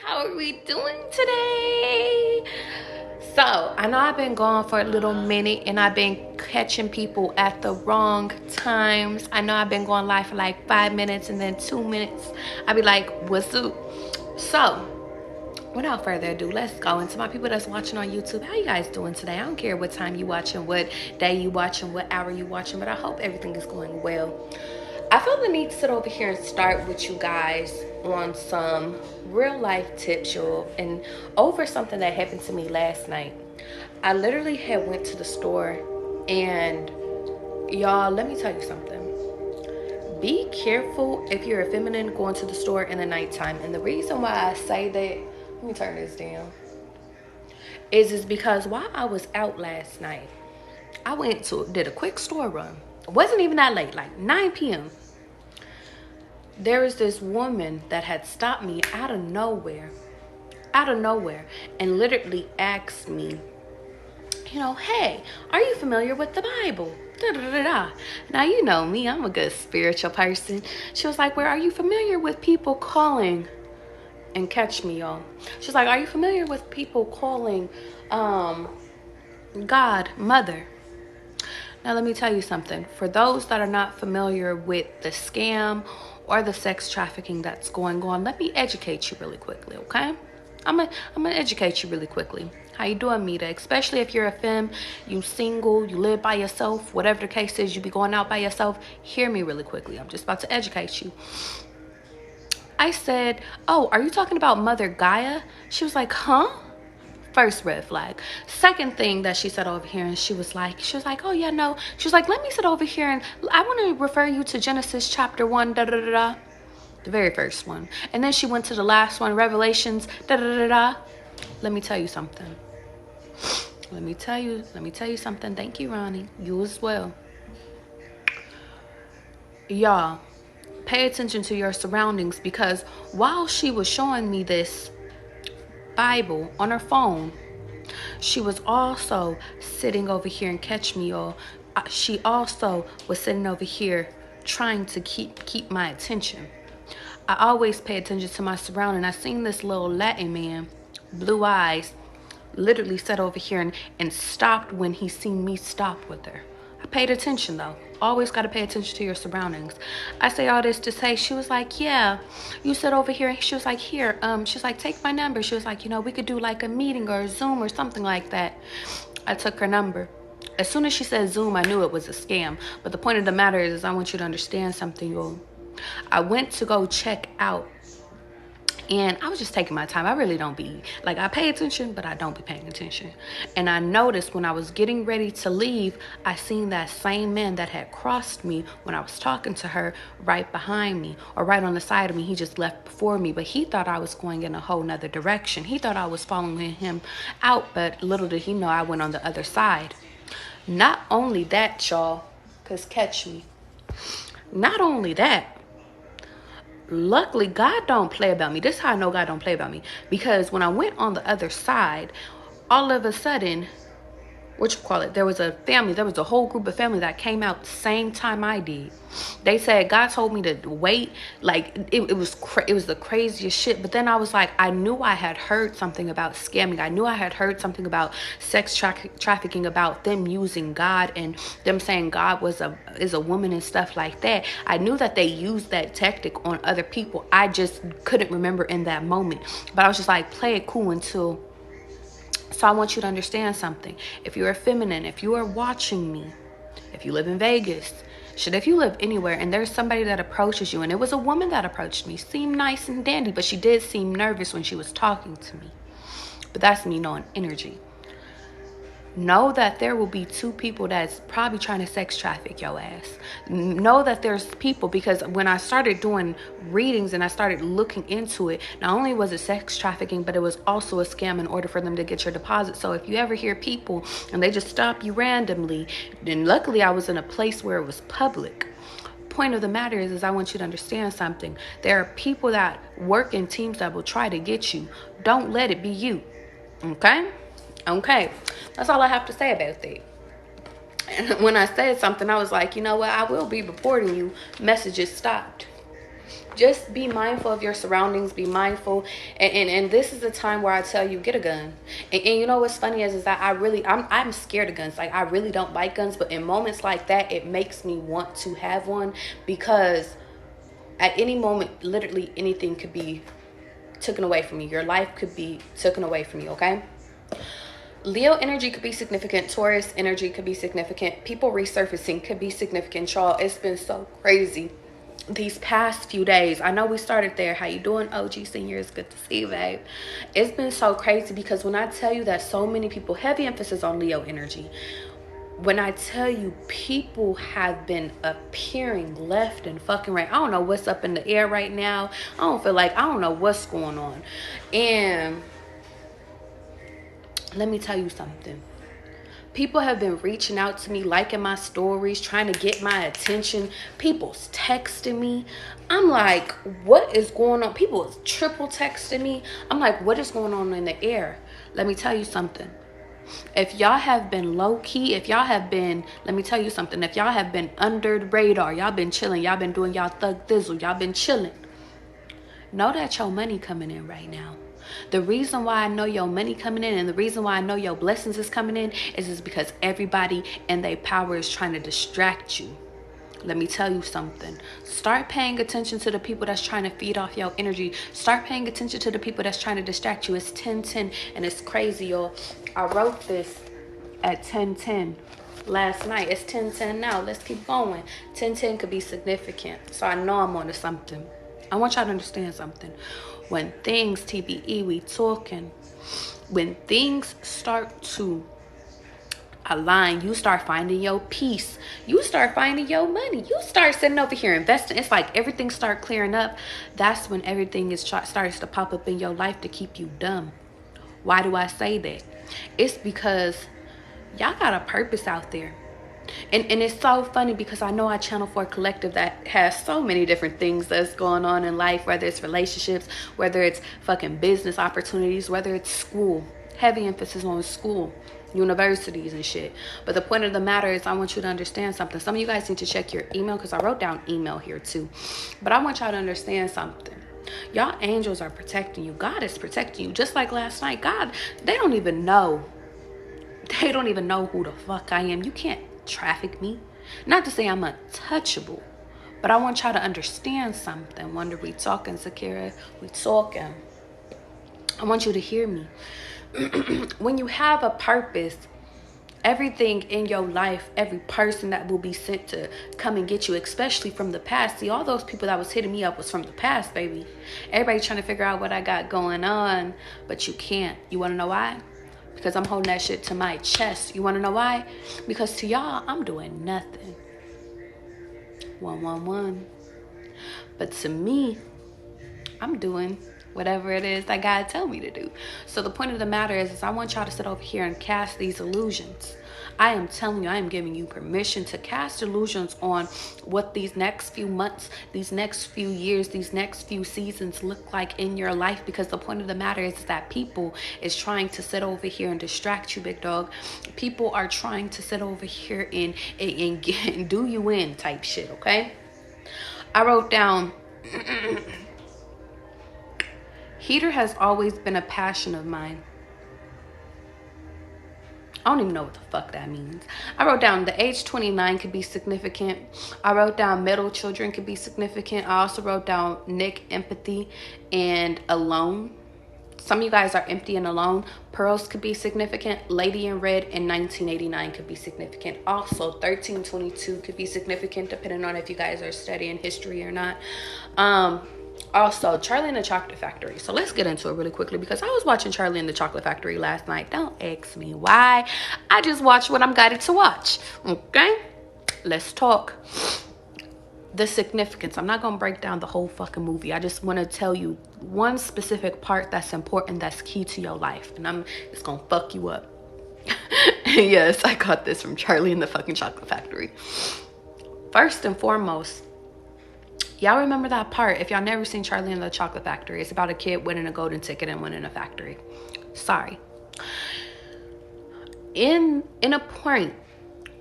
How are we doing today? So, I know I've been gone for a little minute and I've been catching people at the wrong times. I know I've been going live for like 5 minutes and then 2 minutes. I'll be like, what's up? So, without further ado, let's go. And to my people that's watching on YouTube, how you guys doing today? I don't care what time you watching, what day you watching, what hour you watching, but I hope everything is going well. I feel the need to sit over here and start with you guys on some real life tips, y'all, and over something that happened to me last night. I literally had went to the store, and y'all, let me tell you something. Be careful if you're a feminine going to the store in the nighttime. And the reason why I say that, let me turn this down, is because while I was out last night, I did a quick store run. It wasn't even that late, like 9 p.m. There was this woman that had stopped me out of nowhere, and literally asked me, hey, are you familiar with the Bible? Now, you know me, I'm a good spiritual person. She was like, well, are you familiar with people calling, and catch me, y'all. She's like, are you familiar with people calling God Mother? Now, let me tell you something. For those that are not familiar with the scam or the sex trafficking that's going on, let me educate you really quickly, okay? I'm gonna educate you really quickly. How you doing, Mita? Especially if you're a femme, you single, you live by yourself, whatever the case is, you be going out by yourself. Hear me really quickly. I'm just about to educate you. I said, oh, are you talking about Mother Gaia? She was like, huh? First red flag. Second thing that she said over here, and she was like, oh yeah, no. She was like, let me sit over here and I want to refer you to Genesis chapter 1, the very first one. And then she went to the last one, Revelations, Let me tell you something. Let me tell you something. Thank you, Ronnie. You as well. Y'all, pay attention to your surroundings, because while she was showing me this Bible on her phone, she was also sitting over here, and catch me, y'all. She also was sitting over here trying to keep my attention. I always pay attention to my surrounding. I seen this little Latin man, blue eyes, literally sat over here and stopped when he seen me stop with her. I paid attention though. Always got to pay attention to your surroundings. I say all this to say, she was like, yeah, you sit over here. She was like, here, she's like, take my number. She was like, we could do like a meeting or a Zoom or something like that. I took her number. As soon as she said Zoom, I knew it was a scam. But the point of the matter is I want you to understand something, y'all. I went to go check out, and I was just taking my time. I really don't be, like, I pay attention, but I don't be paying attention. And I noticed when I was getting ready to leave, I seen that same man that had crossed me when I was talking to her right behind me, or right on the side of me. He just left before me, but he thought I was going in a whole nother direction. He thought I was following him out, but little did he know I went on the other side. Not only that, y'all, because catch me. Not only that, luckily, God don't play about me. This is how I know God don't play about me. Because when I went on the other side, all of a sudden, there was a whole group of family that came out the same time I did. They said God told me to wait. Like, it was the craziest shit. But then I was like, I knew I had heard something about scamming. I knew I had heard something about sex trafficking, about them using God and them saying God is a woman and stuff like that. I knew that they used that tactic on other people. I just couldn't remember in that moment. But I was just like, play it cool until. So I want you to understand something. If you're a feminine, if you are watching me, if you live in Vegas, if you live anywhere and there's somebody that approaches you, and it was a woman that approached me, seemed nice and dandy, but she did seem nervous when she was talking to me. But that's me knowing energy. Know that there will be two people that's probably trying to sex traffic your ass. Know that there's people, because when I started doing readings and I started looking into it, not only was it sex trafficking, but it was also a scam in order for them to get your deposit. So if you ever hear people and they just stop you randomly, then luckily I was in a place where it was public. Point of the matter is I want you to understand something. There are people that work in teams that will try to get you. Don't let it be you. Okay, that's all I have to say about that. And when I said something, I was like, you know what? I will be reporting you. Messages stopped. Just be mindful of your surroundings. Be mindful. And this is the time where I tell you, get a gun. And you know what's funny is that I'm scared of guns. Like, I really don't like guns. But in moments like that, it makes me want to have one. Because at any moment, literally anything could be taken away from you. Your life could be taken away from you, okay? Leo energy could be significant. Taurus energy could be significant. People resurfacing could be significant. Y'all, it's been so crazy these past few days. I know we started there. How you doing, OG Senior? It's good to see you, babe. It's been so crazy because when I tell you that so many people, heavy emphasis on Leo energy, when I tell you people have been appearing left and fucking right. I don't know what's up in the air right now. I don't know what's going on. And let me tell you something. People have been reaching out to me, liking my stories, trying to get my attention. People's texting me. I'm like, what is going on? People is triple texting me. I'm like, what is going on in the air? Let me tell you something. If y'all have been low-key, let me tell you something. If y'all have been under the radar, y'all been chilling, y'all been doing y'all thug thizzle, y'all been chilling, know that your money coming in right now. The reason why I know your money coming in and the reason why I know your blessings is coming in is because everybody and their power is trying to distract you. Let me tell you something. Start paying attention to the people that's trying to feed off your energy. Start paying attention to the people that's trying to distract you. It's 10:10 and it's crazy, y'all. I wrote this at 10:10 last night. It's 10:10 now. Let's keep going. 10:10 could be significant. So I know I'm onto something. I want y'all to understand something. When things, TBE, we talking, when things start to align, you start finding your peace, you start finding your money, you start sitting over here investing. It's like everything start clearing up. That's when everything starts to pop up in your life to keep you dumb. Why do I say that? It's because y'all got a purpose out there. And it's so funny because I know I channel for a collective that has so many different things that's going on in life, whether it's relationships, whether it's fucking business opportunities, whether it's school. Heavy emphasis on school, universities and shit. But the point of the matter is I want you to understand something. Some of you guys need to check your email because I wrote down email here too. But I want y'all to understand something. Y'all angels are protecting you. God is protecting you. Just like last night, God, they don't even know who the fuck I am. You can't traffic me. Not to say I'm untouchable, but I want y'all to understand something. Wonder we talking, Sakira? We talking. I want you to hear me. When you have a purpose, everything in your life, every person that will be sent to come and get you, especially from the past. See, all those people that was hitting me up was from the past, baby. Everybody trying to figure out what I got going on, but you can't. You want to know why? Because I'm holding that shit to my chest. You want to know why? Because to y'all, I'm doing nothing. 111. But to me, I'm doing whatever it is that God tell me to do. So the point of the matter is I want y'all to sit over here and cast these illusions. I am telling you, I am giving you permission to cast illusions on what these next few months, these next few years, these next few seasons look like in your life. Because the point of the matter is that people is trying to sit over here and distract you, big dog. People are trying to sit over here and do you in type shit, okay? I wrote down, heater has always been a passion of mine. I don't even know what the fuck that means. I wrote down the age 29 could be significant. I wrote down middle children could be significant. I also wrote down Nick, empathy, and alone. Some of you guys are empty and alone. Pearls could be significant. Lady in red in 1989 could be significant. Also, 1322 could be significant depending on if you guys are studying history or not. Also, Charlie and the Chocolate Factory. So let's get into it really quickly because I was watching Charlie and the Chocolate Factory last night. Don't ask me why. I just watched what I'm guided to watch. Okay? Let's talk. The significance. I'm not going to break down the whole fucking movie. I just want to tell you one specific part that's important, that's key to your life. And it's going to fuck you up. Yes, I got this from Charlie and the fucking Chocolate Factory. First and foremost, y'all remember that part? If y'all never seen Charlie and the Chocolate Factory, it's about a kid winning a golden ticket and winning a factory. Sorry. In a point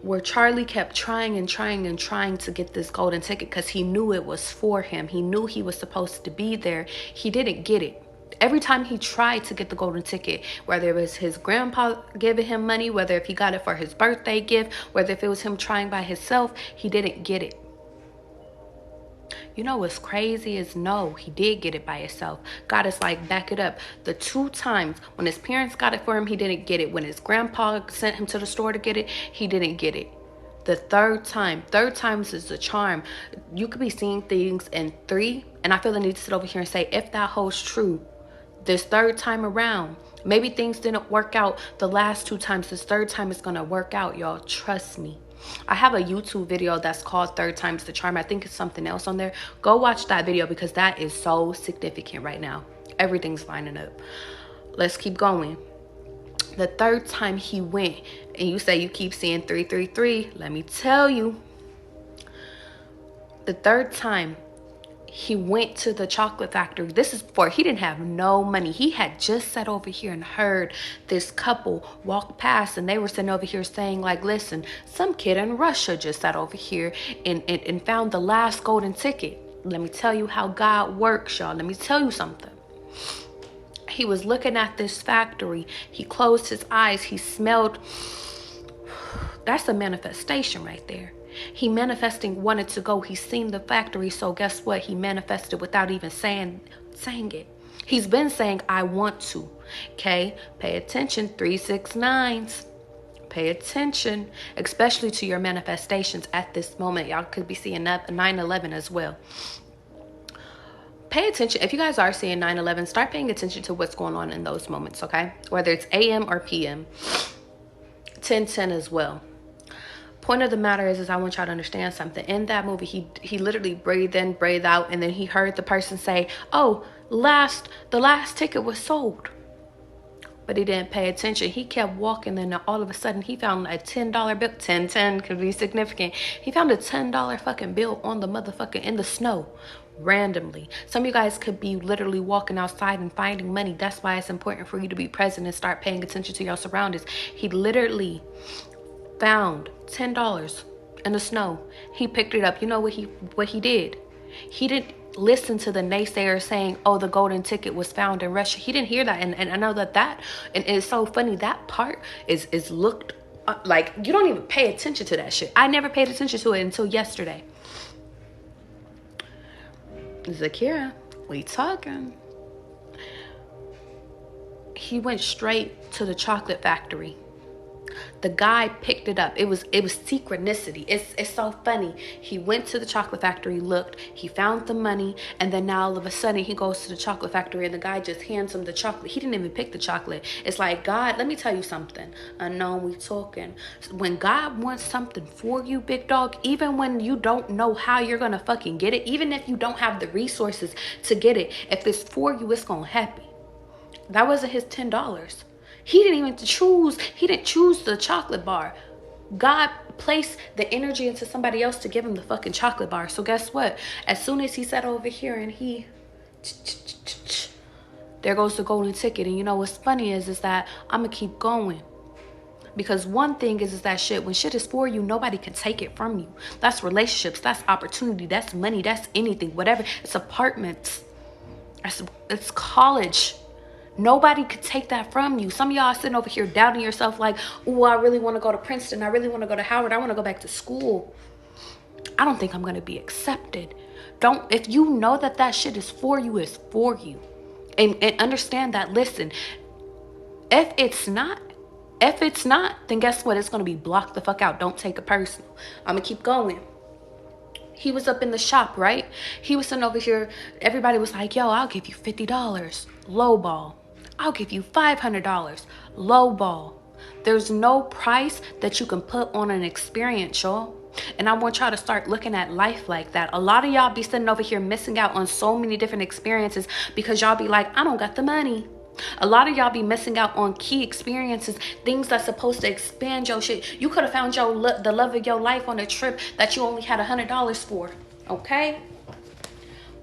where Charlie kept trying and trying and trying to get this golden ticket because he knew it was for him. He knew he was supposed to be there. He didn't get it. Every time he tried to get the golden ticket, whether it was his grandpa giving him money, whether if he got it for his birthday gift, whether if it was him trying by himself, he didn't get it. You know what's crazy is no, he did get it by himself. God is like, back it up. The 2 times when his parents got it for him, he didn't get it. When his grandpa sent him to the store to get it, he didn't get it. The 3rd times is the charm. You could be seeing things in 3, and I feel the need to sit over here and say, if that holds true, this 3rd time around, maybe things didn't work out the last 2 times. This 3rd time is going to work out, y'all. Trust me. I have a YouTube video that's called 3rd Time's the Charm. I think it's something else on there. Go watch that video because that is so significant right now. Everything's lining up. Let's keep going. The 3rd time he went, and you say you keep seeing 333. Let me tell you. The 3rd time he went to the chocolate factory. This is before he didn't have no money. He had just sat over here and heard this couple walk past, and they were sitting over here saying like, listen, some kid in Russia just sat over here and found the last golden ticket. Let me tell you how God works, y'all. Let me tell you something. He was looking at this factory. He closed his eyes. He smelled. That's a manifestation right there. He manifesting wanted to go. He seen the factory. So guess what? He manifested without even saying it. He's been saying, I want to. Okay. Pay attention. 369s. Pay attention, especially to your manifestations at this moment. Y'all could be seeing 9/11 as well. Pay attention. If you guys are seeing 9/11, start paying attention to what's going on in those moments. Okay. Whether it's AM or PM. 10/10 as well. Point of the matter is I want y'all to understand something. In that movie, he literally breathed in, breathed out, and then he heard the person say, oh, the last ticket was sold. But he didn't pay attention. He kept walking, and all of a sudden he found a $10 bill. 10/10 could be significant. He found a $10 fucking bill on the motherfucking in the snow. Randomly. Some of you guys could be literally walking outside and finding money. That's why it's important for you to be present and start paying attention to your surroundings. He literally found $10 in the snow. He picked it up. You know what he did? He didn't listen to the naysayers saying, oh, the golden ticket was found in Russia. He didn't hear that. And I know that and it's so funny. That part is looked like you don't even pay attention to that shit. I never paid attention to it until yesterday. Zakira, we talking. He went straight to the chocolate factory. The guy picked it up. It was synchronicity. It's so funny. He went to the chocolate factory, looked, he found the money, and then now all of a sudden he goes to the chocolate factory and the guy just hands him the chocolate. He didn't even pick the chocolate. It's like, God, let me tell you something. Unknown, we talking. When God wants something for you, big dog, even when you don't know how you're gonna fucking get it, even if you don't have the resources to get it, if it's for you, it's gonna happen. That wasn't his $10. He didn't even choose the chocolate bar. God placed the energy into somebody else to give him the fucking chocolate bar. So guess what? As soon as he sat over here and there goes the golden ticket. And you know what's funny is that I'm going to keep going. Because one thing is that shit, when shit is for you, nobody can take it from you. That's relationships, that's opportunity, that's money, that's anything, whatever. It's apartments, it's college. Nobody could take that from you. Some of y'all are sitting over here doubting yourself like, oh, I really want to go to Princeton. I really want to go to Howard. I want to go back to school. I don't think I'm going to be accepted. If you know that shit is for you, it's for you. And understand that, listen, if it's not, then guess what? It's going to be blocked the fuck out. Don't take it personal. I'm going to keep going. He was up in the shop, right? He was sitting over here. Everybody was like, yo, I'll give you $50. Low ball. I'll give you $500. Low ball. There's no price that you can put on an experience, y'all. And I want y'all to start looking at life like that. A lot of y'all be sitting over here missing out on so many different experiences because y'all be like, I don't got the money. A lot of y'all be missing out on key experiences, things that's supposed to expand your shit. You could have found the love of your life on a trip that you only had $100 for. Okay?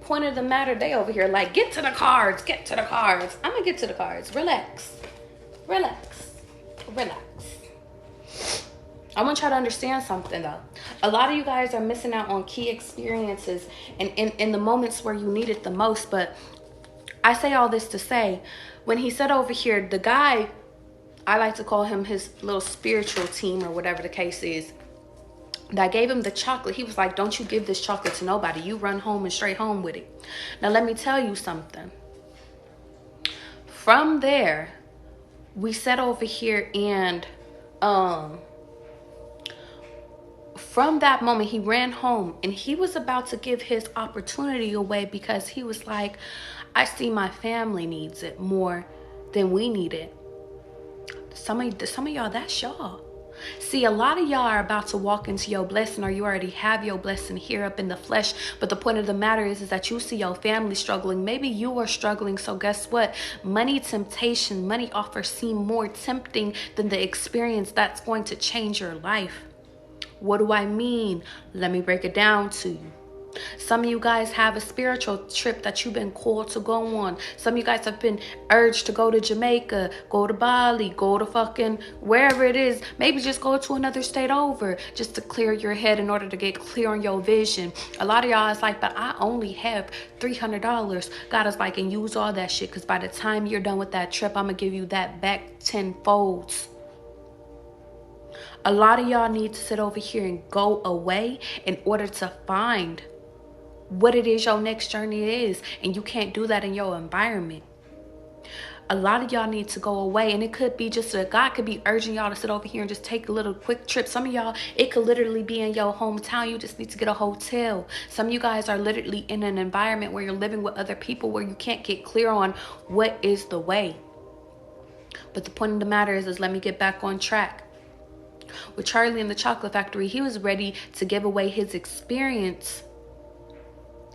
Point of the matter, they over here like, get to the cards. I'm gonna get to the cards. Relax. I want y'all to understand something though. A lot of you guys are missing out on key experiences and in the moments where you need it the most. But I say all this to say, when he said over here, the guy, I like to call him his little spiritual team or whatever the case is, that gave him the chocolate, he was like, don't you give this chocolate to nobody. You run home and straight home with it. Now, let me tell you something. From there, we sat over here and from that moment, he ran home and he was about to give his opportunity away because he was like, I see my family needs it more than we need it. Some of y'all, that's y'all. See, a lot of y'all are about to walk into your blessing, or you already have your blessing here up in the flesh. But the point of the matter is that you see your family struggling. Maybe you are struggling. So guess what? Money temptation, money offers seem more tempting than the experience that's going to change your life. What do I mean? Let me break it down to you. Some of you guys have a spiritual trip that you've been called to go on. Some of you guys have been urged to go to Jamaica, go to Bali, go to fucking wherever it is. Maybe just go to another state over just to clear your head in order to get clear on your vision. A lot of y'all is like, but I only have $300. God is like, and use all that shit, because by the time you're done with that trip, I'm going to give you that back tenfold. A lot of y'all need to sit over here and go away in order to find what it is your next journey is, and you can't do that in your environment. A lot of y'all need to go away, and it could be just God could be urging y'all to sit over here and just take a little quick trip. Some of y'all, it could literally be in your hometown. You just need to get a hotel. Some of you guys are literally in an environment where you're living with other people where you can't get clear on what is the way. But the point of the matter is let me get back on track. With Charlie in the Chocolate Factory, he was ready to give away his experience.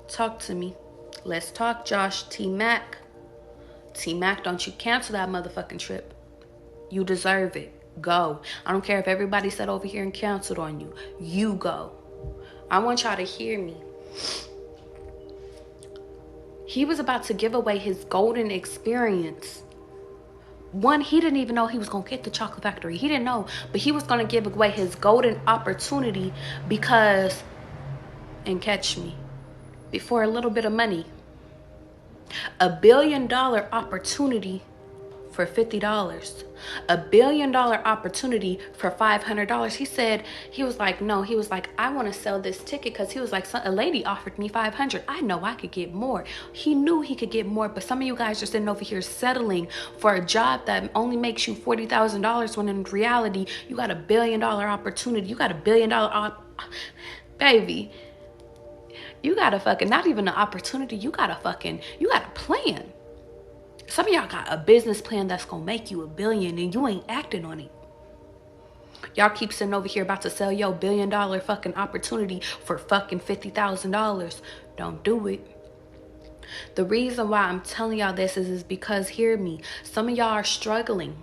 Talk to me. Let's talk, Josh. T-Mac. T-Mac, don't you cancel that motherfucking trip. You deserve it. Go. I don't care if everybody sat over here and canceled on you. You go. I want y'all to hear me. He was about to give away his golden experience. One, he didn't even know he was going to get the Chocolate Factory. He didn't know. But he was going to give away his golden opportunity because, and catch me, before a little bit of money. $1 billion opportunity for $50. $1 billion opportunity for $500. He said, he was like, no, he was like, I want to sell this ticket because he was like, a lady offered me $500. I know I could get more. He knew he could get more, but some of you guys are sitting over here settling for a job that only makes you $40,000 when in reality, you got $1 billion opportunity. You got $1 billion, baby. You got a fucking, not even an opportunity. You got a plan. Some of y'all got a business plan that's going to make you $1 billion and you ain't acting on it. Y'all keep sitting over here about to sell your $1 billion fucking opportunity for fucking $50,000. Don't do it. The reason why I'm telling y'all this is because, hear me, some of y'all are struggling.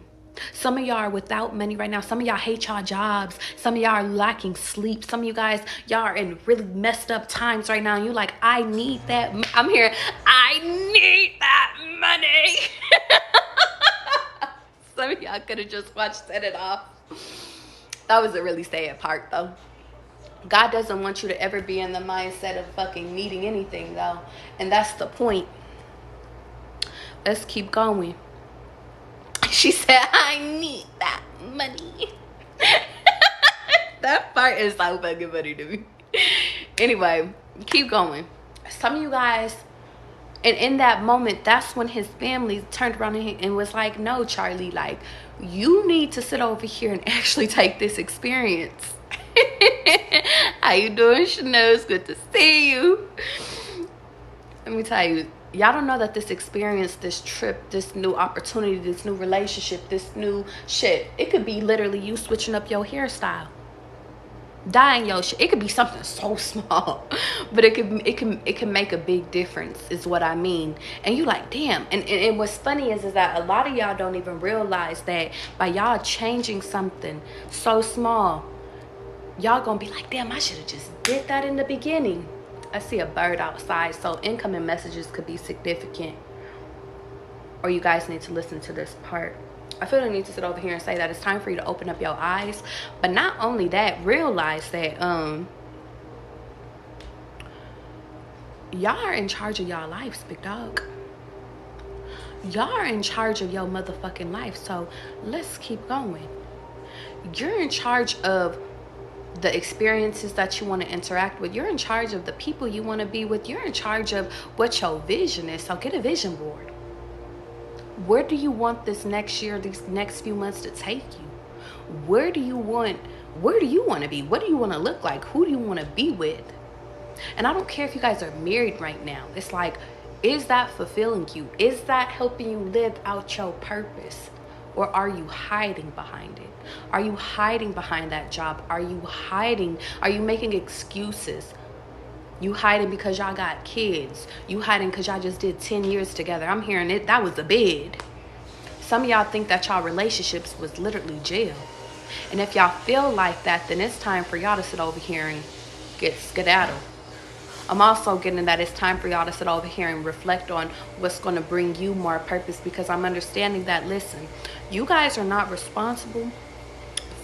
Some of y'all are without money right now. Some of y'all hate y'all jobs. Some of y'all are lacking sleep. Some of you guys, y'all are in really messed up times right now. And you're like, I need that. I'm here. I need that money. Some of y'all could have just watched Set It Off. That was a really sad part though. God doesn't want you to ever be in the mindset of fucking needing anything though. And that's the point. Let's keep going. She said, I need that money. That part is so fucking funny to me. Anyway, keep going. Some of you guys, and in that moment, that's when his family turned around and was like, no, Charlie, like, you need to sit over here and actually take this experience. How you doing, Chanel? It's good to see you. Let me tell you, y'all don't know that this experience, this trip, this new opportunity, this new relationship, this new shit, it could be literally you switching up your hairstyle, dyeing your shit. It could be something so small, but it can make a big difference is what I mean. And you like, damn. And what's funny is that a lot of y'all don't even realize that by y'all changing something so small, y'all gonna be like, damn, I should have just did that in the beginning. I see a bird outside, so incoming messages could be significant. Or you guys need to listen to this part. I feel the need to sit over here and say that it's time for you to open up your eyes. But not only that, realize that y'all are in charge of y'all lives, big dog. Y'all are in charge of your motherfucking life. So let's keep going. You're in charge of the experiences that you want to interact with. You're in charge of the people you want to be with. You're in charge of what your vision is. So get a vision board. Where do you want this next year, these next few months to take you? Where do you want to be? What do you want to look like? Who do you want to be with? And I don't care if you guys are married right now. It's like, is that fulfilling you? Is that helping you live out your purpose? Or are you hiding behind it? Are you hiding behind that job? Are you making excuses? You hiding because y'all got kids. You hiding because y'all just did 10 years together. I'm hearing it. That was a bid. Some of y'all think that y'all relationships was literally jail. And if y'all feel like that, then it's time for y'all to sit over here and get skedaddle. I'm also getting that it's time for y'all to sit over here and reflect on what's going to bring you more purpose, because I'm understanding that, listen, you guys are not responsible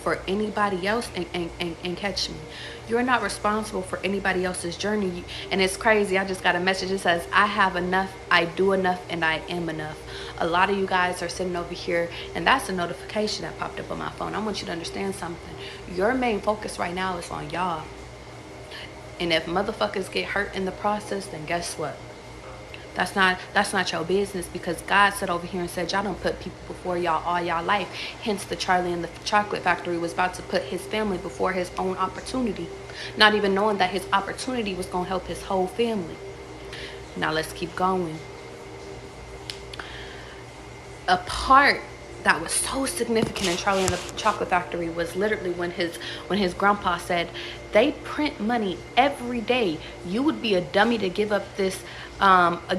for anybody else, and catch me, you're not responsible for anybody else's journey. And it's crazy, I just got a message that says, I have enough, I do enough, and I am enough. A lot of you guys are sitting over here, and that's a notification that popped up on my phone. I want you to understand something. Your main focus right now is on y'all. And if motherfuckers get hurt in the process, then guess what? That's not your business, because God said over here and said, y'all don't put people before y'all all y'all life. Hence the Charlie and the Chocolate Factory was about to put his family before his own opportunity, not even knowing that his opportunity was going to help his whole family. Now let's keep going. A part that was so significant in Charlie and the Chocolate Factory was literally when his grandpa said, they print money every day. You would be a dummy to give up this,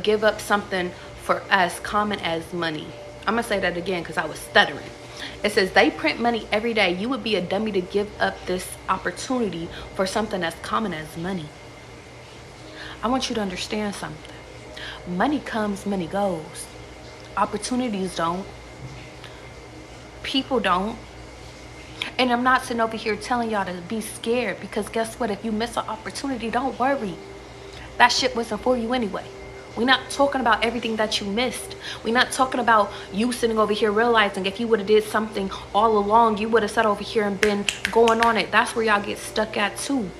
give up something for as common as money. I'm gonna say that again because I was stuttering. It says they print money every day. You would be a dummy to give up this opportunity for something as common as money. I want you to understand something. Money comes, money goes. Opportunities don't. People don't. And I'm not sitting over here telling y'all to be scared, because guess what? If you miss an opportunity, don't worry. That shit wasn't for you anyway. We're not talking about everything that you missed. We're not talking about you sitting over here realizing if you would have did something all along, you would have sat over here and been going on it. That's where y'all get stuck at too.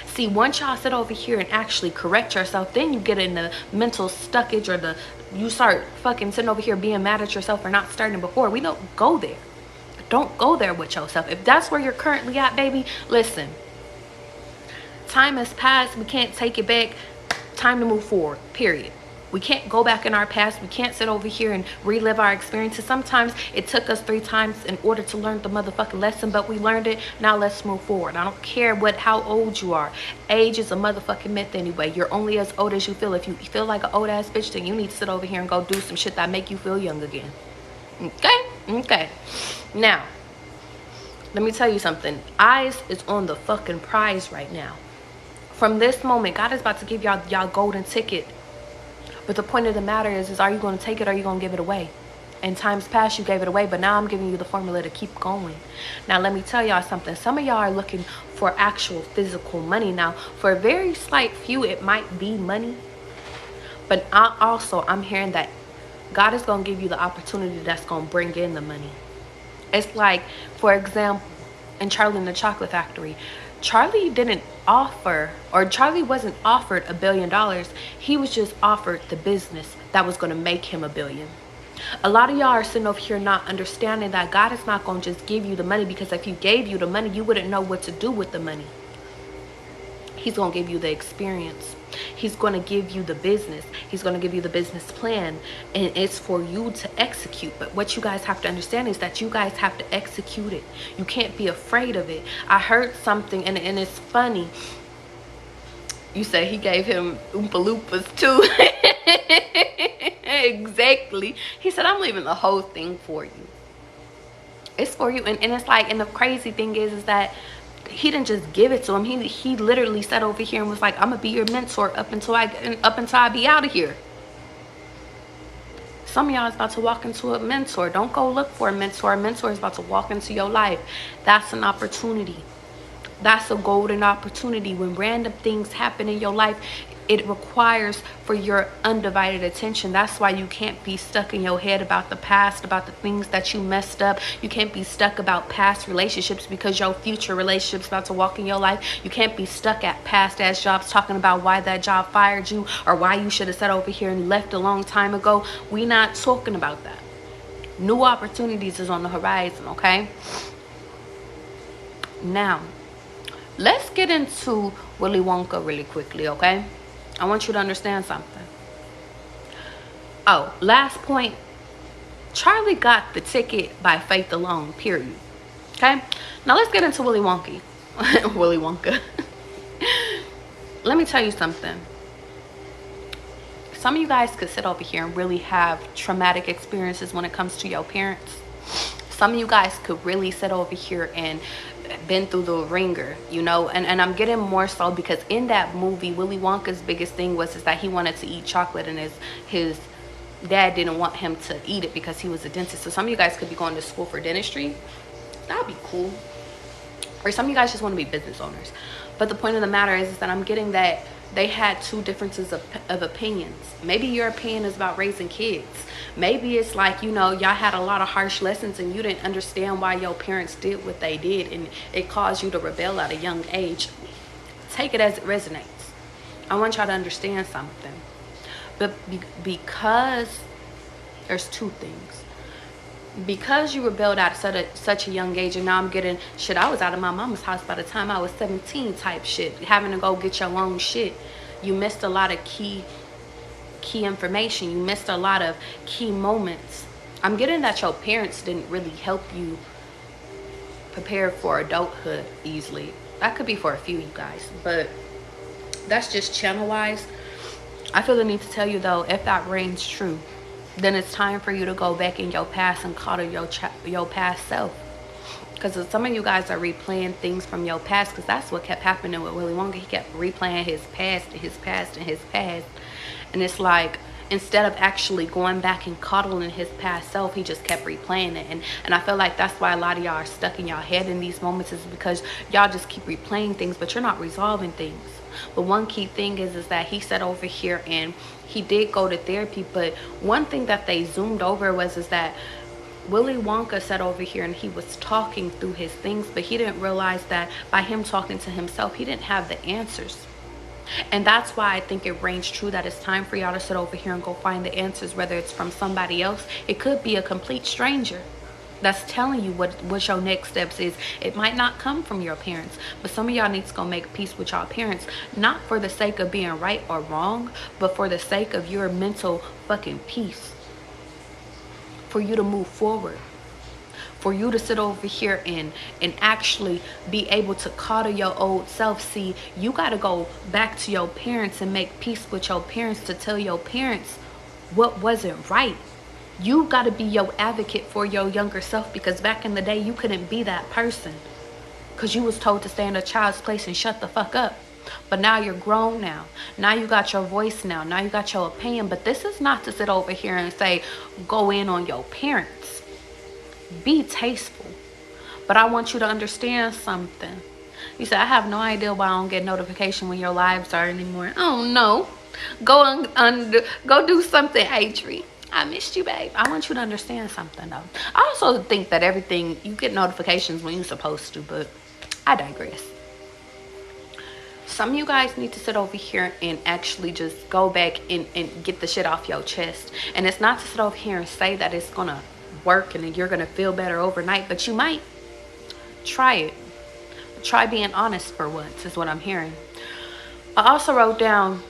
See, once y'all sit over here and actually correct yourself, then you get in the mental stuckage, or you start fucking sitting over here being mad at yourself for not starting before. We don't go there. Don't go there with yourself. If that's where you're currently at, baby, listen. Time has passed. We can't take it back. Time to move forward, period. We can't go back in our past. We can't sit over here and relive our experiences. Sometimes it took us 3 times in order to learn the motherfucking lesson, but we learned it. Now let's move forward. I don't care how old you are. Age is a motherfucking myth anyway. You're only as old as you feel. If you feel like an old ass bitch, then you need to sit over here and go do some shit that make you feel young again. Okay. Now, let me tell you something. Eyes is on the fucking prize right now. From this moment, God is about to give y'all golden ticket. But the point of the matter is are you going to take it, or are you going to give it away? In times past, you gave it away, but now I'm giving you the formula to keep going. Now, let me tell y'all something. Some of y'all are looking for actual physical money. Now, for a very slight few, it might be money. But I'm hearing that God is going to give you the opportunity that's going to bring in the money. It's like, for example, in Charlie and the Chocolate Factory, Charlie wasn't offered $1 billion. He was just offered the business that was going to make him $1 billion. A lot of y'all are sitting over here not understanding that God is not going to just give you the money, because if He gave you the money, you wouldn't know what to do with the money. He's going to give you the experience. He's going to give you the business. He's going to give you the business plan, and it's for you to execute. But what you guys have to understand is that you guys have to execute it. You can't be afraid of it. I heard something, and it's funny. You said he gave him Oompa Loompas too. Exactly. He said, I'm leaving the whole thing for you. It's for you. And it's like, and the crazy thing is that he didn't just give it to him. He literally sat over here and was like, I'm gonna be your mentor up until I be out of here. Some of y'all is about to walk into a mentor. Don't go look for a mentor. A mentor is about to walk into your life. That's an opportunity. That's a golden opportunity. When random things happen in your life, it requires for your undivided attention. That's why you can't be stuck in your head about the past, about the things that you messed up. You can't be stuck about past relationships, because your future relationship's about to walk in your life. You can't be stuck at past ass jobs talking about why that job fired you, or why you should have sat over here and left a long time ago. We not talking about that. New opportunities is on the horizon, okay? Now, let's get into Willy Wonka really quickly, okay? I want you to understand something. Oh, last point. Charlie got the ticket by faith alone, period. Okay? Now let's get into Willy Wonka. Willy Wonka. Let me tell you something. Some of you guys could sit over here and really have traumatic experiences when it comes to your parents. Some of you guys could really sit over here and been through the ringer, you know, and I'm getting more so because in that movie, Willy Wonka's biggest thing was is that he wanted to eat chocolate, and his dad didn't want him to eat it because he was a dentist. So some of you guys could be going to school for dentistry. That'd be cool. Or some of you guys just want to be business owners. But the point of the matter is that I'm getting that they had two differences of opinions. Maybe your opinion is about raising kids. Maybe it's like, you know, y'all had a lot of harsh lessons and you didn't understand why your parents did what they did, and it caused you to rebel at a young age. Take it as it resonates. I want y'all to understand something. But because there's two things. Because you rebelled at such a young age, and now I'm getting shit. I was out of my mama's house by the time I was 17 type shit, having to go get your own shit. You missed a lot of key information. You missed a lot of key moments. I'm getting that your parents didn't really help you prepare for adulthood easily. That could be for a few of you guys, but that's just channel wise. I feel the need to tell you though, if that rings true, then it's time for you to go back in your past and coddle your past self. Because some of you guys are replaying things from your past, because that's what kept happening with Willy Wonka. He kept replaying his past and his past and his past. And it's like, instead of actually going back and coddling his past self, he just kept replaying it. And I feel like that's why a lot of y'all are stuck in y'all head in these moments, is because y'all just keep replaying things, but you're not resolving things. But one key thing is that he sat over here and he did go to therapy, but one thing that they zoomed over is that Willy Wonka sat over here and he was talking through his things, but he didn't realize that by him talking to himself, he didn't have the answers. And that's why I think it rings true that it's time for y'all to sit over here and go find the answers, whether it's from somebody else. It could be a complete stranger that's telling you what your next steps is. It might not come from your parents, but some of y'all need to go make peace with y'all parents, not for the sake of being right or wrong, but for the sake of your mental fucking peace, for you to move forward, for you to sit over here and actually be able to coddle your old self. See, you got to go back to your parents and make peace with your parents to tell your parents what wasn't right. You got to be your advocate for your younger self, because back in the day, you couldn't be that person because you was told to stay in a child's place and shut the fuck up. But now you're grown now. Now you got your voice now. Now you got your opinion. But this is not to sit over here and say, go in on your parents. Be tasteful. But I want you to understand something. You said, I have no idea why I don't get notification when your lives are anymore. Oh no. Go do something, Adri. I missed you, babe. I want you to understand something though. I also think that everything, you get notifications when you're supposed to, but I digress. Some of you guys need to sit over here and actually just go back and get the shit off your chest. And it's not to sit over here and say that it's gonna work and then you're gonna feel better overnight, but you might. Try it. Try being honest for once, is what I'm hearing. I also wrote down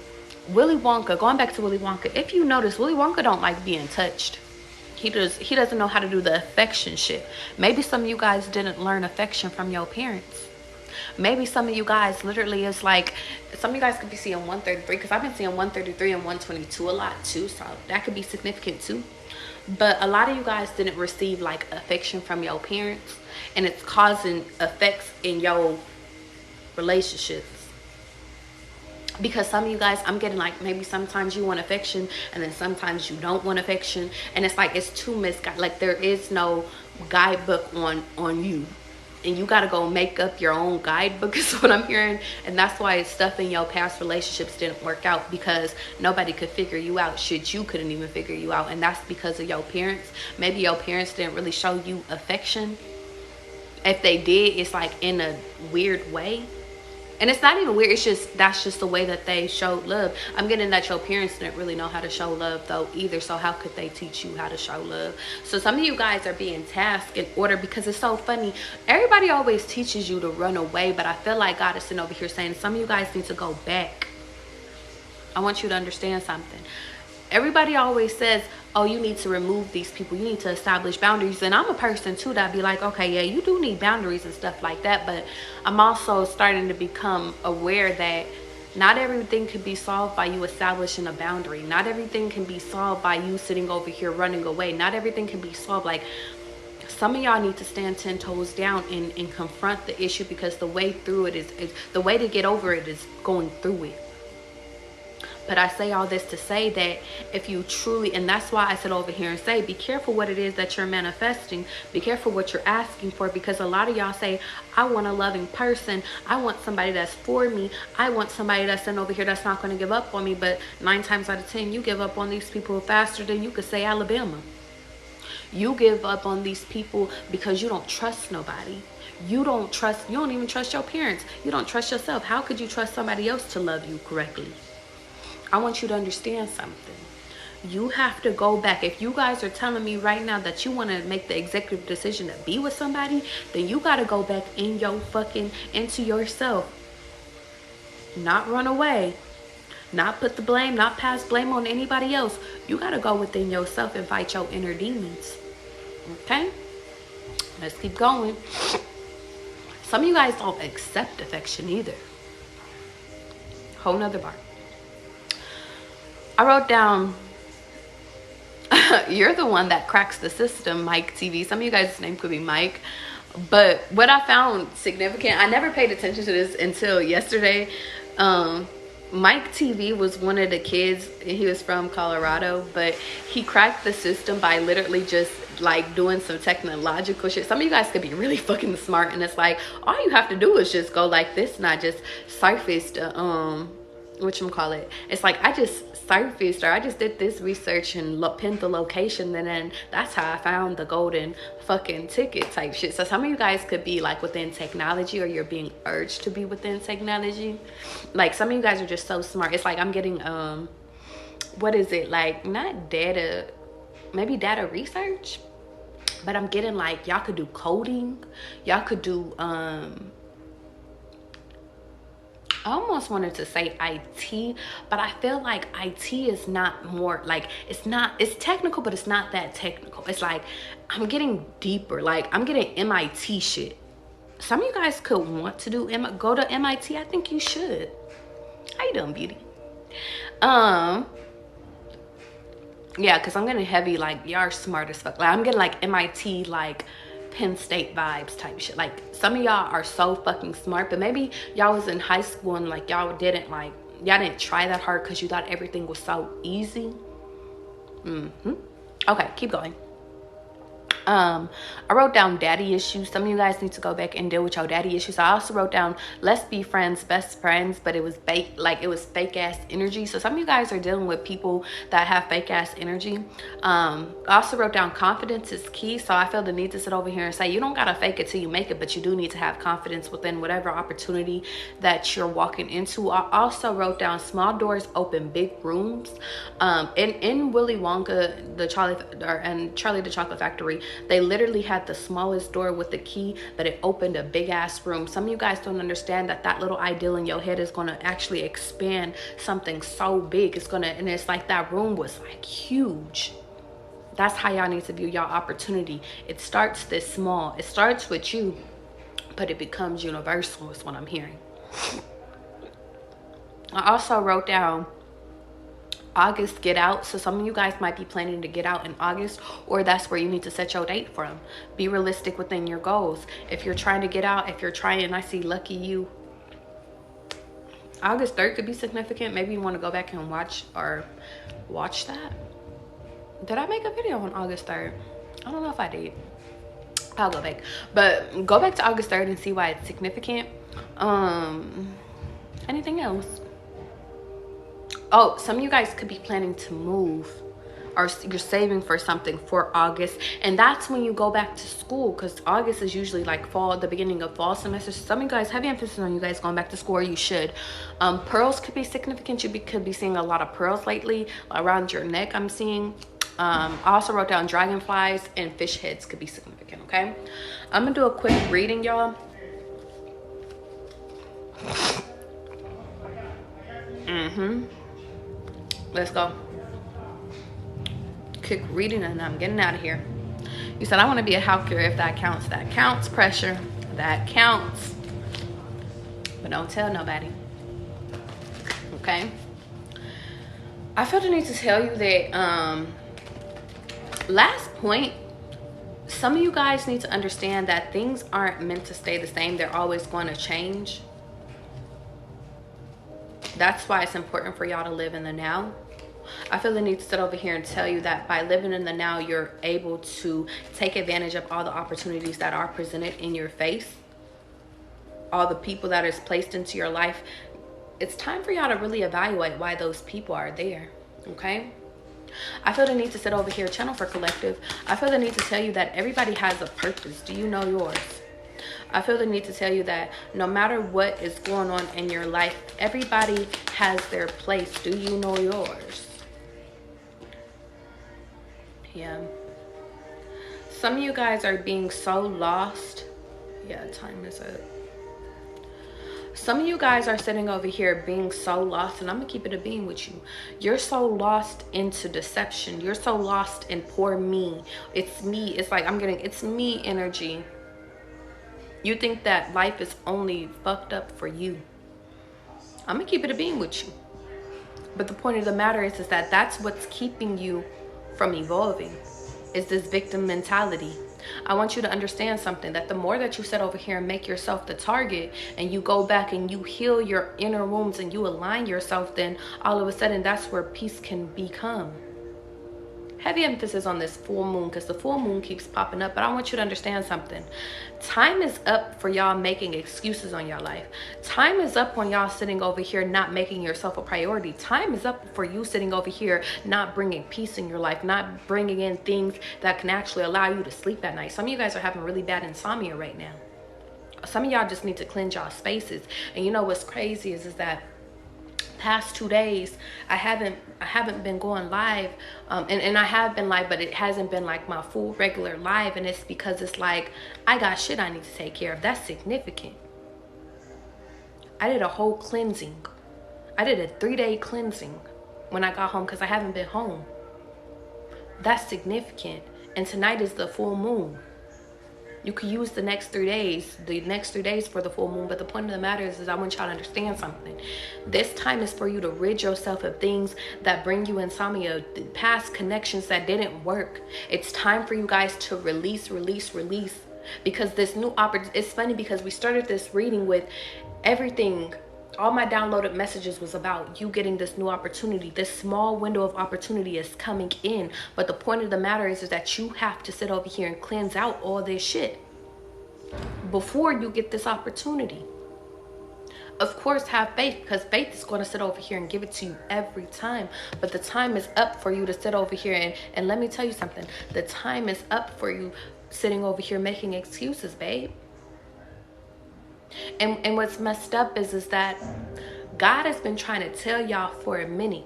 Willy Wonka, going back to Willy Wonka. If you notice, Willy Wonka don't like being touched. He doesn't know how to do the affection shit. Maybe some of you guys didn't learn affection from your parents. Maybe some of you guys literally is like, some of you guys could be seeing 133, because I've been seeing 133 and 122 a lot too, so that could be significant too. But a lot of you guys didn't receive like affection from your parents, and it's causing effects in your relationships. Because some of you guys, I'm getting like, maybe sometimes you want affection and then sometimes you don't want affection, and it's like it's too misguided. Like there is no guidebook on you, and you got to go make up your own guidebook is what I'm hearing. And that's why stuff in your past relationships didn't work out, because nobody could figure you out. Shit, you couldn't even figure you out, and that's because of your parents. Maybe your parents didn't really show you affection. If they did, it's like in a weird way. And it's not even weird, it's just, that's just the way that they showed love. I'm getting that your parents didn't really know how to show love though either, so how could they teach you how to show love? So some of you guys are being tasked in order, because it's so funny. Everybody always teaches you to run away, but I feel like God is sitting over here saying some of you guys need to go back. I want you to understand something. Everybody always says, oh, you need to remove these people, you need to establish boundaries. And I'm a person too that be like, okay, yeah, you do need boundaries and stuff like that. But I'm also starting to become aware that not everything can be solved by you establishing a boundary. Not everything can be solved by you sitting over here running away. Not everything can be solved. Like, some of y'all need to stand 10 toes down and confront the issue, because the way through it is the way to get over it is going through it. But I say all this to say that if you truly, and that's why I sit over here and say, be careful what it is that you're manifesting. Be careful what you're asking for, because a lot of y'all say, I want a loving person. I want somebody that's for me. I want somebody that's sitting over here that's not going to give up on me. But 9 times out of 10, you give up on these people faster than you could say Alabama. You give up on these people because you don't trust nobody. You don't even trust your parents. You don't trust yourself. How could you trust somebody else to love you correctly? I want you to understand something. You have to go back. If you guys are telling me right now that you want to make the executive decision to be with somebody, then you got to go back into yourself. Not run away. Not put the blame, not pass blame on anybody else. You got to go within yourself and fight your inner demons. Okay? Let's keep going. Some of you guys don't accept affection either. Whole nother bar. I wrote down, you're the one that cracks the system, Mike TV. Some of you guys' name could be Mike. But what I found significant, I never paid attention to this until yesterday. Mike TV was one of the kids, and he was from Colorado, but he cracked the system by literally just like doing some technological shit. Some of you guys could be really fucking smart, and it's like, all you have to do is just go like this, not just surface the, whatchamacallit. It's like, I just surfaced, or I just did this research and pinned the location, and then that's how I found the golden fucking ticket type shit. So some of you guys could be like within technology, or you're being urged to be within technology. Like, some of you guys are just so smart. It's like I'm getting what is it, like, not data, maybe data research, but I'm getting like, y'all could do coding, y'all could do I almost wanted to say IT, but I feel like IT is not more like, it's technical, but it's not that technical. It's like, I'm getting deeper. Like, I'm getting MIT shit. Some of you guys could want to go to MIT. I think you should. How you doing, beauty? Yeah, because I'm getting heavy, like, y'all are smart as fuck. Like, I'm getting like MIT, like Penn State vibes type shit. Like, some of y'all are so fucking smart, but maybe y'all was in high school and like y'all didn't try that hard because you thought everything was so easy. Okay, keep going. I wrote down daddy issues. Some of you guys need to go back and deal with your daddy issues. I also wrote down, let's be friends, best friends, but it was fake ass energy. So some of you guys are dealing with people that have fake ass energy. I also wrote down, confidence is key. So I feel the need to sit over here and say, you don't gotta fake it till you make it, but you do need to have confidence within whatever opportunity that you're walking into. I also wrote down, small doors open big rooms. In Willy Wonka, Charlie the Chocolate Factory, they literally had the smallest door with the key, but it opened a big ass room. Some of you guys don't understand that little ideal in your head is going to actually expand something so big. And it's like that room was like huge. That's how y'all need to view y'all opportunity. It starts this small. It starts with you, but it becomes universal is what I'm hearing. I also wrote down, August, get out. So some of you guys might be planning to get out in August, or that's where you need to set your date from. Be realistic within your goals. If you're trying to get out, I see lucky you. August 3rd could be significant. Maybe you want to go back and watch that. Did I make a video on August 3rd? I don't know if I did. I'll go back. But go back to August 3rd and see why it's significant. Anything else? Oh, some of you guys could be planning to move, or you're saving for something for August, and that's when you go back to school, because August is usually like fall, the beginning of fall semester. So some of you guys, heavy emphasis on you guys going back to school, or you should. Pearls could be significant. You could be seeing a lot of pearls lately around your neck. I'm seeing. I also wrote down dragonflies and fish heads could be significant. Okay, I'm gonna do a quick reading, y'all. Let's go. Quick reading and I'm getting out of here. You said I want to be a hawker. If that counts, that counts. Pressure, that counts. But don't tell nobody. Okay. I feel the need to tell you that last point, some of you guys need to understand that things aren't meant to stay the same. They're always going to change. That's why it's important for y'all to live in the now. I feel the need to sit over here and tell you that by living in the now, you're able to take advantage of all the opportunities that are presented in your face, all the people that is placed into your life. It's time for y'all to really evaluate why those people are there, okay? I feel the need to sit over here, channel for collective. I feel the need to tell you that everybody has a purpose. Do you know yours? I feel the need to tell you that no matter what is going on in your life, everybody has their place. Do you know yours? Yeah. Some of you guys are being so lost. Yeah, time is up. Some of you guys are sitting over here being so lost, and I'm gonna keep it a beam with you. You're so lost into deception. You're so lost in poor me. It's me. It's like I'm getting it's me energy. You think that life is only fucked up for you. I'm gonna keep it a beam with you. But the point of the matter is that that's what's keeping you from evolving, is this victim mentality. I want you to understand something, that the more that you sit over here and make yourself the target, and you go back and you heal your inner wounds and you align yourself, then all of a sudden that's where peace can become. Heavy emphasis on this full moon, because the full moon keeps popping up. But I want you to understand something. Time is up for y'all making excuses on your life. Time is up on y'all sitting over here not making yourself a priority. Time is up for you sitting over here not bringing peace in your life, not bringing in things that can actually allow you to sleep at night. Some of you guys are having really bad insomnia right now. Some of y'all just need to cleanse y'all spaces. And you know what's crazy is that past 2 days I haven't been going live, and I have been live, but it hasn't been like my full regular live, and it's because it's like I got shit I need to take care of. That's significant. I did a whole cleansing. I did a 3-day cleansing when I got home because I haven't been home. That's significant. And tonight is the full moon. You could use the next 3 days for the full moon. But the point of the matter is I want y'all to understand something. This time is for you to rid yourself of things that bring you insomnia, past connections that didn't work. It's time for you guys to release. Because this new opportunity, it's funny because we started this reading with everything. All my downloaded messages was about you getting this new opportunity. This small window of opportunity is coming in. But the point of the matter is that you have to sit over here and cleanse out all this shit before you get this opportunity. Of course, have faith, because faith is going to sit over here and give it to you every time. But the time is up for you to sit over here. And let me tell you something. The time is up for you sitting over here making excuses, babe. And what's messed up is that God has been trying to tell y'all for a minute,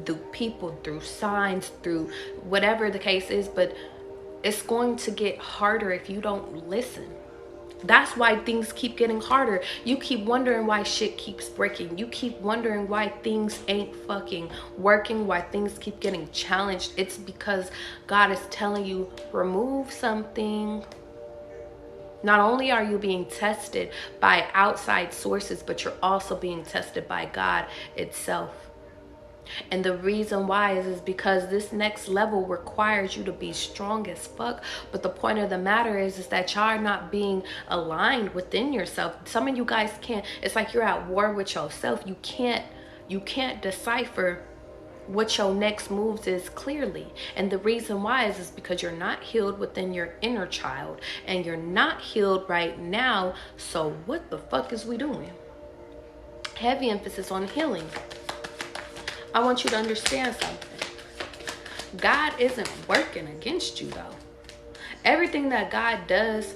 through people, through signs, through whatever the case is, but it's going to get harder if you don't listen. That's why things keep getting harder. You keep wondering why shit keeps breaking. You keep wondering why things ain't fucking working, why things keep getting challenged. It's because God is telling you, remove something. Not only are you being tested by outside sources, but you're also being tested by God itself. And the reason why is because this next level requires you to be strong as fuck. But the point of the matter is that y'all are not being aligned within yourself. Some of you guys can't. It's like you're at war with yourself. You can't decipher what your next moves is clearly. And the reason why is because you're not healed within your inner child, and you're not healed right now. So what the fuck is we doing? Heavy emphasis on healing. I want you to understand something. God isn't working against you though. Everything that God does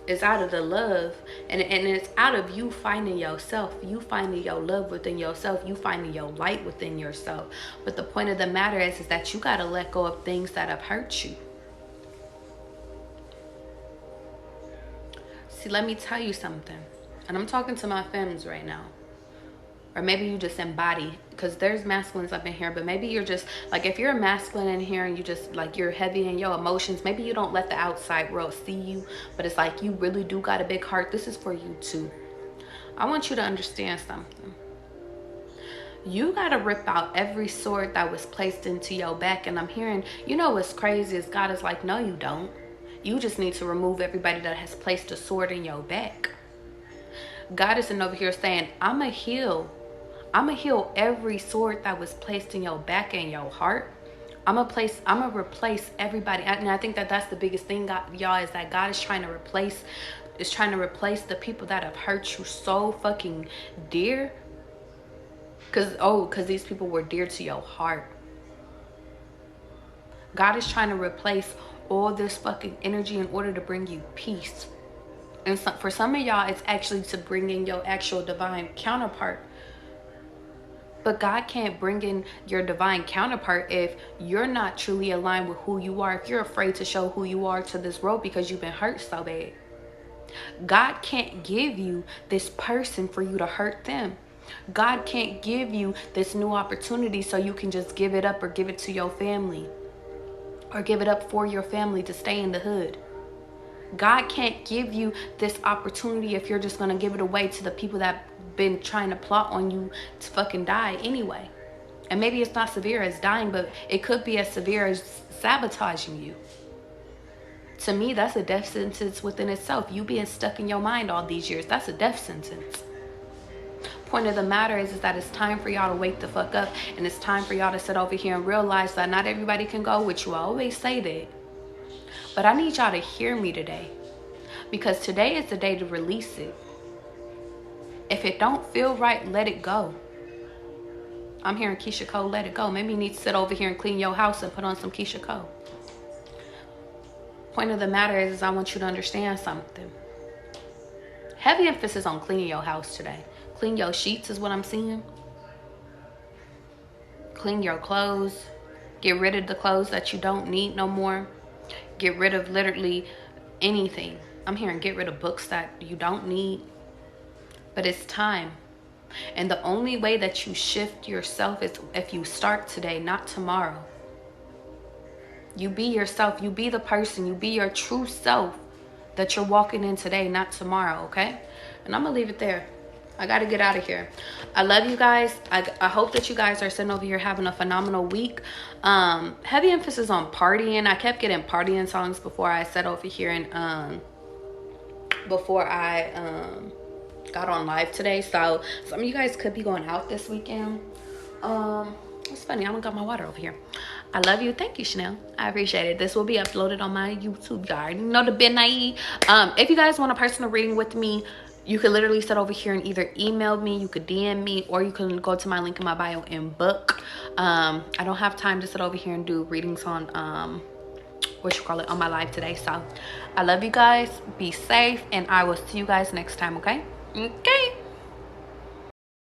is out of the love, and it's out of you finding yourself, you finding your love within yourself, you finding your light within yourself. But the point of the matter is that you got to let go of things that have hurt you. See, let me tell you something, and I'm talking to my femmes right now. Or maybe you just embody, because there's masculines up in here, but maybe you're just like, if you're a masculine in here and you just like, you're heavy in your emotions, maybe you don't let the outside world see you, but it's like you really do got a big heart. This is for you too. I want you to understand something. You got to rip out every sword that was placed into your back. And I'm hearing, you know what's crazy is God is like, no, you don't. You just need to remove everybody that has placed a sword in your back. God isn't over here saying, I'm going to heal every sword that was placed in your back and your heart. I'm gonna replace everybody. And I think that that's the biggest thing, y'all, is that God is trying to replace the people that have hurt you so fucking dear. Cause these people were dear to your heart. God is trying to replace all this fucking energy in order to bring you peace. And so, for some of y'all, it's actually to bring in your actual divine counterpart. But God can't bring in your divine counterpart if you're not truly aligned with who you are, if you're afraid to show who you are to this world because you've been hurt so bad. God can't give you this person for you to hurt them. God can't give you this new opportunity so you can just give it up or give it to your family, or give it up for your family to stay in the hood. God can't give you this opportunity if you're just going to give it away to the people that been trying to plot on you to fucking die anyway. And maybe it's not severe as dying, but it could be as severe as sabotaging you. To me, that's a death sentence within itself. You being stuck in your mind all these years, that's a death sentence. Point of the matter is that it's time for y'all to wake the fuck up, and it's time for y'all to sit over here and realize that not everybody can go with you. I always say that. But I need y'all to hear me today, because today is the day to release it. If it don't feel right, let it go. I'm hearing Keisha Cole, let it go. Maybe you need to sit over here and clean your house and put on some Keisha Cole. Point of the matter is I want you to understand something. Heavy emphasis on cleaning your house today. Clean your sheets is what I'm seeing. Clean your clothes. Get rid of the clothes that you don't need no more. Get rid of literally anything. I'm hearing get rid of books that you don't need. But it's time. And the only way that you shift yourself is if you start today, not tomorrow. You be yourself. You be the person. You be your true self that you're walking in today, not tomorrow, okay? And I'm going to leave it there. I got to get out of here. I love you guys. I hope that you guys are sitting over here having a phenomenal week. Heavy emphasis on partying. I kept getting partying songs before I sat over here and before I got on live today. So some of you guys could be going out this weekend. It's funny, I don't got my water over here. I love you. Thank you, Chanel. I appreciate it. This will be uploaded on my YouTube, y'all. You know the BREEZEYYY. If you guys want a personal reading with me, you could literally sit over here and either email me, you could DM me, or you can go to my link in my bio and book. I don't have time to sit over here and do readings on on my live today. So I love you guys. Be safe, and I will see you guys next time, okay? Okay.